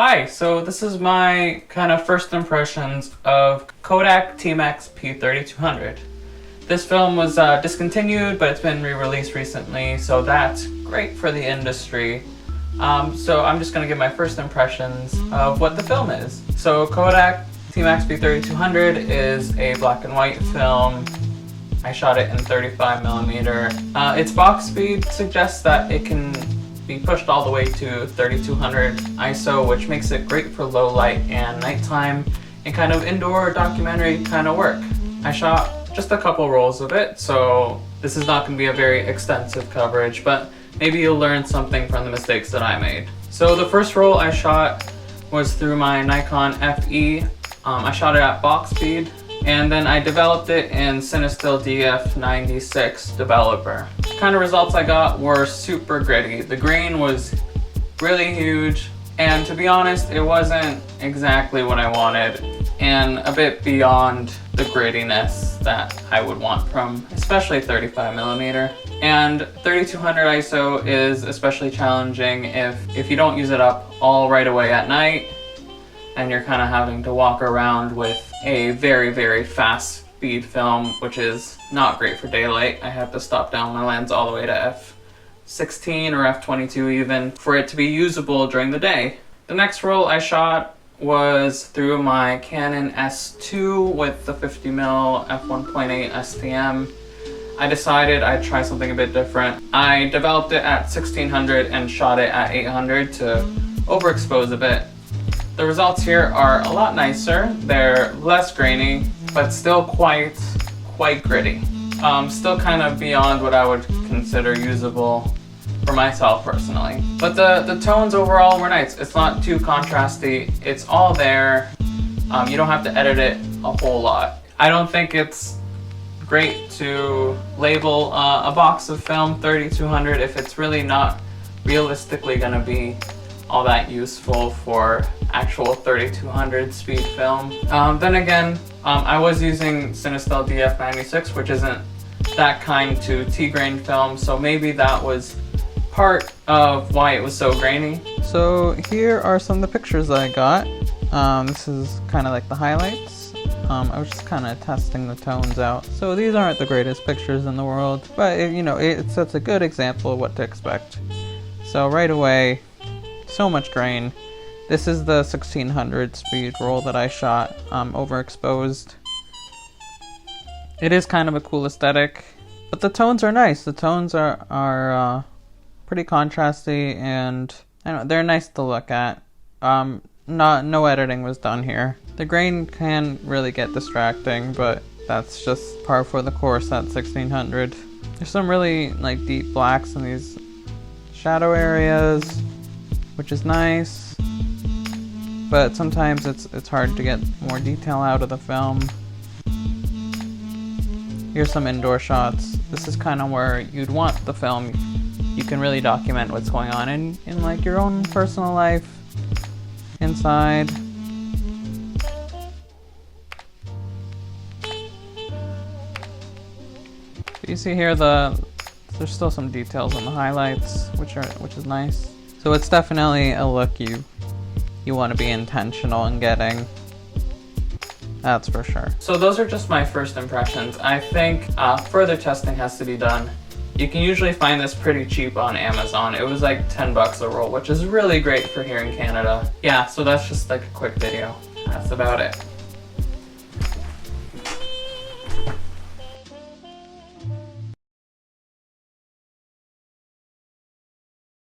Hi, so this is my kind of first impressions of Kodak Tmax P3200. This film was discontinued, but it's been re-released recently, so that's great for the industry. So I'm just going to give my first impressions of what the film is. So Kodak Tmax P3200 is a black and white film. I shot it in 35mm. Its box speed suggests that it can be pushed all the way to 3200 ISO, which makes it great for low light and nighttime and kind of indoor documentary kind of work. I shot just a couple rolls of it, so this is not going to be a very extensive coverage, but maybe you'll learn something from the mistakes that I made. So the first roll I shot was through my Nikon FE. I shot it at box speed, and then I developed it in Cinestill DF96 developer. The kind of results I got were super gritty. The grain was really huge, and to be honest, it wasn't exactly what I wanted, and a bit beyond the grittiness that I would want from especially 35mm. And 3200 ISO is especially challenging if you don't use it up all right away at night, and you're kind of having to walk around with a very, very fast speed film, which is not great for daylight. I have to stop down my lens all the way to f16 or f22 even for it to be usable during the day. The next roll I shot was through my Canon S2 with the 50mm f1.8 STM. I decided I'd try something a bit different. I developed it at 1600 and shot it at 800 to overexpose a bit. The results here are a lot nicer. They're less grainy, but still quite gritty. Still kind of beyond what I would consider usable for myself personally. But the tones overall were nice. It's not too contrasty. It's all there. You don't have to edit it a whole lot. I don't think it's great to label a box of film 3200 if it's really not realistically going to be all that useful for actual 3200 speed film. Then again, I was using Cinestill DF96, which isn't that kind to T-grain film, so maybe that was part of why it was so grainy. So here are some of the pictures I got. This is kind of like the highlights. I was just kind of testing the tones out. So these aren't the greatest pictures in the world, but it sets a good example of what to expect. So right away, so much grain. This is the 1600 speed roll that I shot, overexposed. It is kind of a cool aesthetic, but the tones are nice. The tones are pretty contrasty, and I don't know, they're nice to look at. No editing was done here. The grain can really get distracting, but that's just par for the course at 1600. There's some really like deep blacks in these shadow areas, which is nice, but sometimes it's hard to get more detail out of the film. Here's some indoor shots. This is kind of where you'd want the film. You can really document what's going on in like your own personal life inside. You see here there's still some details in the highlights, which is nice. So it's definitely a look you want to be intentional in getting. That's for sure. So those are just my first impressions. I think further testing has to be done. You can usually find this pretty cheap on Amazon. It was like 10 bucks a roll, which is really great for here in Canada. Yeah, so that's just like a quick video. That's about it.